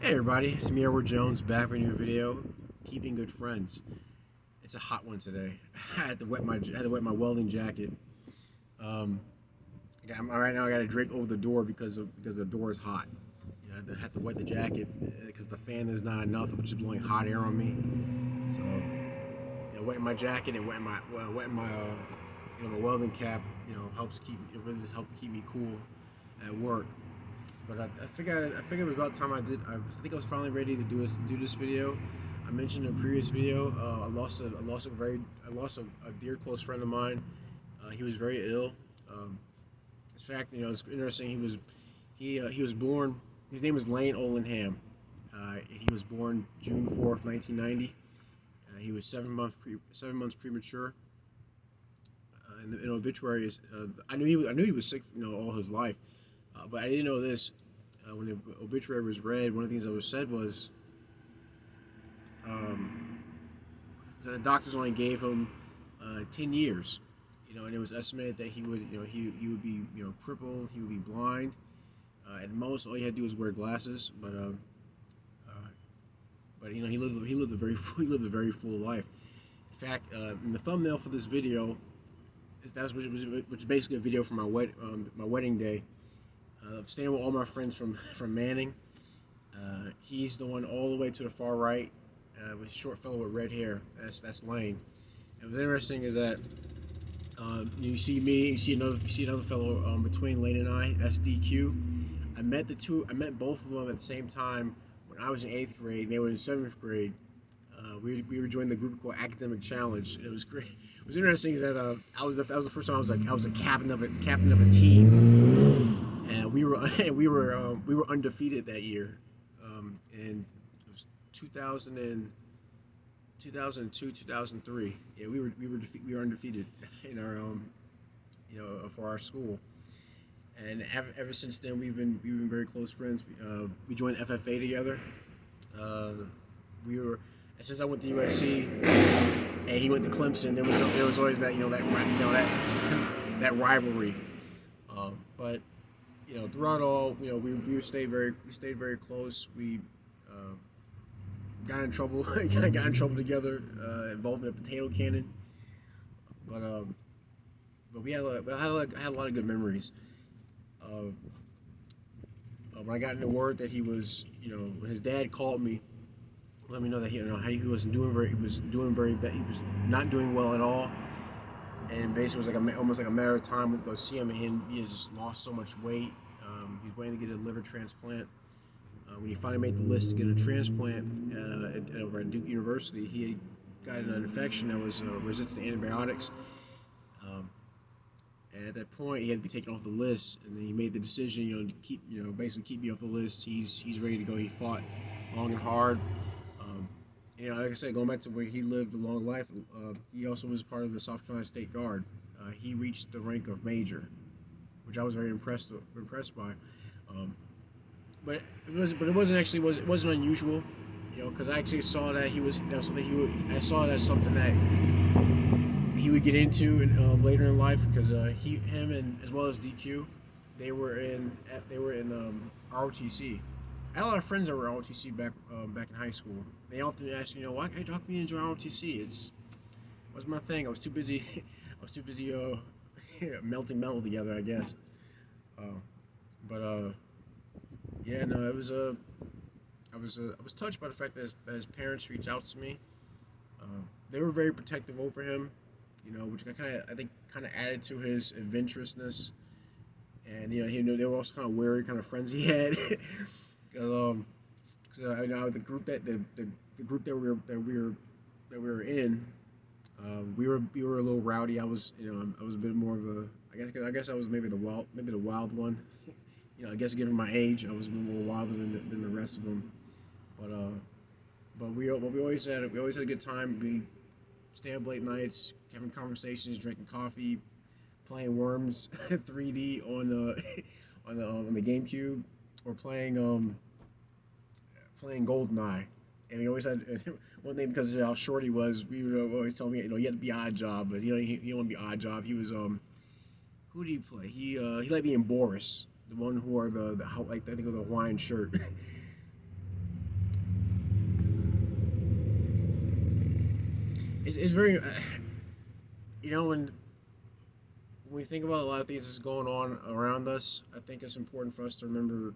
Hey everybody, it's me Edward Jones back with a new video. Keeping good friends. It's a hot one today. I had to wet my welding jacket. Um, right now I got to drape over the door because the door is hot. You know, I had to wet the jacket because the fan is not enough. It was just blowing hot air on me. So wetting my jacket and wetting my my welding cap. It really just helped keep me cool at work. But I figured it was about time I think I was finally ready to do this video. I mentioned in a previous video, I lost a dear close friend of mine. He was very ill. In fact, it's interesting. He was born. His name was Lane Olenham. He was born June 4th, 1990. He was 7 months premature. In the obituary, I knew he was sick, all his life. But I didn't know this. When the obituary was read, one of the things that was said was that the doctors only gave him 10 years. And it was estimated that he would be, crippled, he would be blind. At most, all he had to do was wear glasses. But he lived a very he lived a very full life. In fact, in the thumbnail for this video, which is basically a video from my wedding day. Staying with all my friends from Manning. He's the one all the way to the far right, with a short fellow with red hair. That's Lane. And what's interesting is that you see me, you see another fellow between Lane and I. That's DQ. I met both of them at the same time when I was in 8th grade and they were in 7th grade. We were joining the group called Academic Challenge. It was great. What was interesting is that that was the first time I was a captain of a team, and we were undefeated that year. And it was 2002, 2003. Yeah, we were undefeated in our for our school. And ever since then, we've been very close friends. We joined FFA together. Uh, we were and since I went to USC and he went to Clemson, there was always that rivalry. But throughout all, we stayed very close. We got in trouble got in trouble together, involved in a potato cannon. But I had a lot of good memories. Uh, when I got into word that he was, when his dad called me, let me know that he wasn't doing very, he was doing very bad. He was not doing well at all, and basically it was almost like a matter of time to go see him. And he had just lost so much weight. He was waiting to get a liver transplant. When he finally made the list to get a transplant over at Duke University, he had gotten an infection that was resistant to antibiotics. Um, and at that point, he had to be taken off the list. And then he made the decision, to keep, basically keep me off the list. He's ready to go. He fought long and hard. Um, like I said, going back to where he lived a long life, he also was part of the South Carolina State Guard. He reached the rank of major, which I was very impressed by. Um, but it wasn't unusual, because I actually saw that I saw it as something that he would get into later in life, because him and as well as DQ, they were in ROTC. I had a lot of friends that were ROTC back in high school. They often ask, why can't you enjoy ROTC? It wasn't my thing. I was too busy. I was too busy melting metal together, I guess. Uh, but yeah, no, it was I was touched by the fact that his parents reached out to me. They were very protective over him, which I think kind of added to his adventurousness. And they were also kind of wary kind of friends he had. The group the group that we were in, we were a little rowdy. I was a bit more of a, I guess I was maybe the wild one. I guess given my age, I was a bit more wilder than the rest of them. But we always had a good time. We stay up late nights, having conversations, drinking coffee, playing Worms 3D on the GameCube, or playing GoldenEye. And we always had one thing, because of how short he was. We would always tell me, he had to be Odd Job, but he didn't want to be Odd Job. He was who did he play? He liked being Boris, the one who wore I think, with the Hawaiian shirt. it's very, when we think about a lot of things that's going on around us, I think it's important for us to remember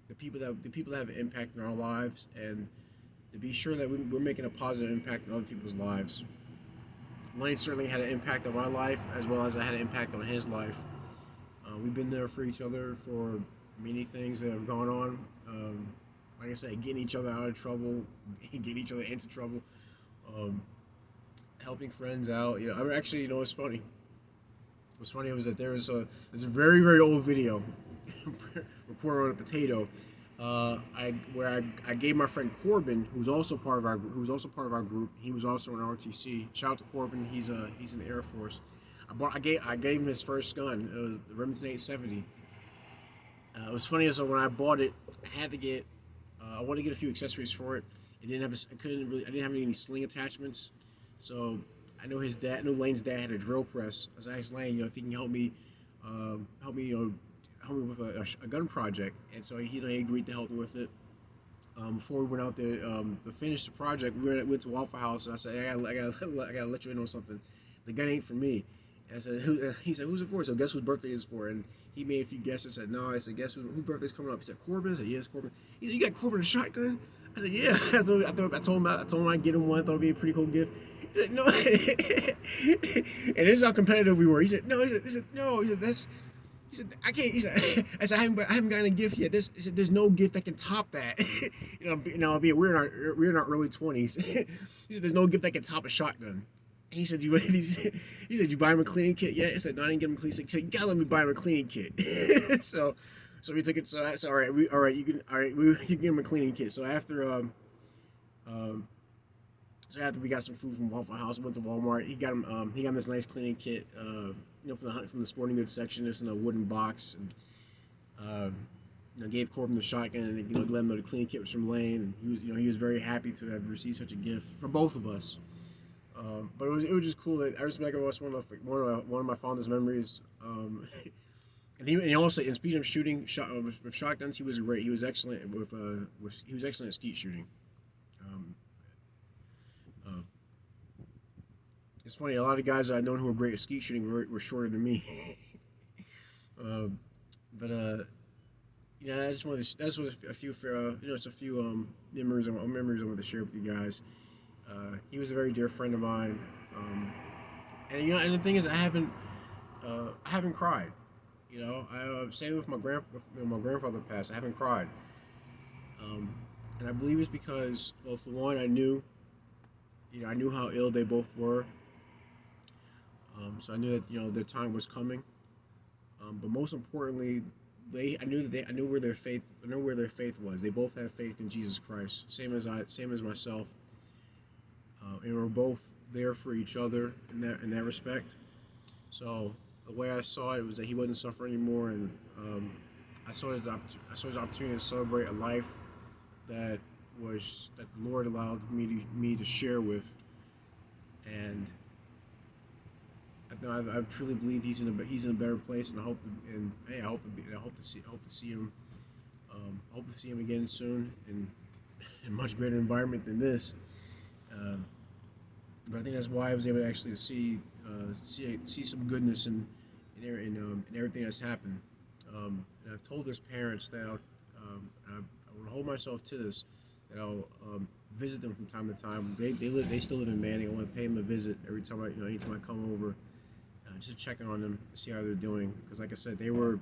the people that have an impact in our lives, and to be sure that we're making a positive impact in other people's lives. Lane certainly had an impact on my life, as well as I had an impact on his life. We've been there for each other for many things that have gone on. Like I said, getting each other out of trouble, getting each other into trouble, um, helping friends out. I mean, actually, what's funny? What's funny was that there's a very very old video recorded on a potato. I gave my friend Corbin, who's also part of our group. He was also in ROTC. Shout out to Corbin. He's in the Air Force. I gave him his first gun. It was the Remington 870. It was funny, so when I bought it, I wanted to get a few accessories for it. I didn't have any sling attachments, so I know Lane's dad had a drill press. I was asking Lane, if he can help me with a gun project, and so he agreed to help me with it. Before we went out there to finish the project, we went to Waffle House, and I said, I gotta let you in on something. The gun ain't for me. And I said, he said, who's it for? So guess whose birthday is for? And he made a few guesses. I said, no. I said, guess whose birthday's coming up? He said, Corbin. I said, yes, Corbin. He said, you got Corbin a shotgun? I said, yeah. I told him I'd get him one. I thought it'd be a pretty cool gift. He said, no. And this is how competitive we were. He said, no. He said, no. He said, I can't. He said, I haven't gotten a gift yet. He said, there's no gift that can top that. We're in our early 20s. He said, there's no gift that can top a shotgun. And he said, you buy him a cleaning kit yet? I said, no, I didn't get him a cleaning kit. He said, you gotta let me buy him a cleaning kit. so we took it. So that's all right. You can give him a cleaning kit. So after we got some food from Waffle House, went to Walmart. He got him this nice cleaning kit. From the sporting goods section. It's in a wooden box. And gave Corbin the shotgun, and let him know the cleaning kit was from Lane. And he was very happy to have received such a gift from both of us. But it was just cool that I respect it. Was one of my fondest memories. And he also, in speaking of shooting with shotguns, he was great. He was excellent he was excellent at skeet shooting. It's funny, a lot of guys that I've known who were great at skeet shooting were shorter than me. I just wanted to. That's what a few memories I wanted to share with you guys. He was a very dear friend of mine, and the thing is, I haven't cried. Same with my grandfather passed. I haven't cried, and I believe it's because, well, for one, I knew how ill they both were. So I knew that their time was coming. But most importantly, I knew where their faith was. They both have faith in Jesus Christ, same as myself. And we're both there for each other in that respect. So the way I saw it was that he wasn't suffering anymore, and I saw his opportunity to celebrate a life that the Lord allowed me to share with, and I truly believe he's in a better place, and I hope to see him. Hope to see him again soon in a much better environment than this. But I think that's why I was able to actually see some goodness in everything that's happened. And I've told his parents that I will hold myself to this, that I'll visit them from time to time. They still live in Manning. I want to pay them a visit every time anytime I come over, just checking on them, to see how they're doing. Because like I said, they were,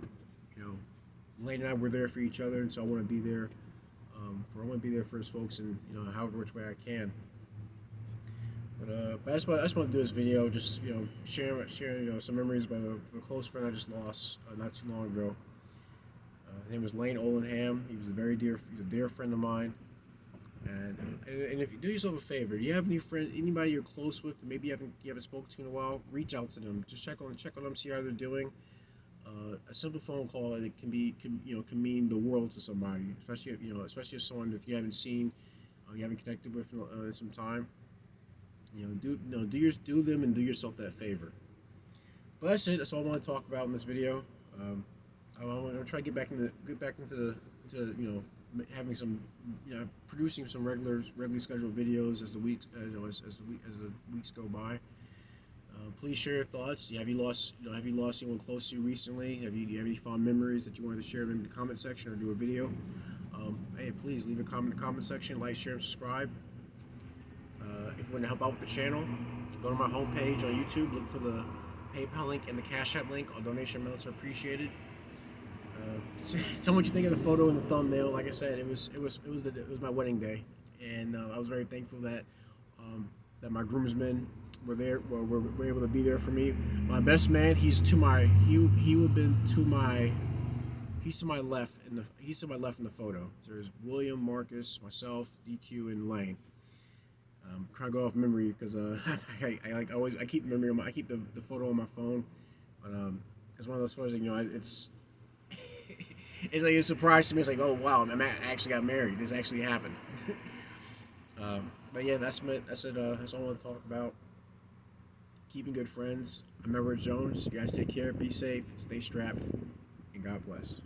Lane and I were there for each other, and so I want to be there. I want to be there for his folks, in however which way I can. But I just want to do this video, just share some memories about a close friend I just lost not too long ago. His name was Lane Olenham. He was a dear friend of mine. And if you do yourself a favor, do you have anybody you're close with that maybe you haven't spoken to in a while? Reach out to them. Just check on them, see how they're doing. A simple phone call can mean the world to somebody, especially if someone if you haven't seen, you haven't connected with in some time. Do them and do yourself that favor. But that's it. That's all I want to talk about in this video. I want to try to get back into having some, producing some regularly scheduled videos as the weeks, as the weeks go by. Please share your thoughts. Have you lost anyone close to you recently? Do you have any fond memories that you wanted to share in the comment section or do a video? Hey, please leave a comment in the comment section. Like, share, and subscribe. If you want to help out with the channel, go to my homepage on YouTube. Look for the PayPal link and the Cash App link. All donation amounts are appreciated. Tell me what you think of the photo and the thumbnail. Like I said, it was my wedding day, and I was very thankful that my groomsmen were there. Were able to be there for me. My best man, he's to my left in the photo. So there's William, Marcus, myself, DQ, and Lane. Trying to go off memory because I keep memory I keep the photo on my phone, but it's one of those photos that, it's it's like a surprise to me. It's like, oh wow, I actually got married. This actually happened. But yeah, that's it. That's all I want to talk about. Keeping good friends. I'm Edward Jones. You guys take care. Be safe. Stay strapped. And God bless.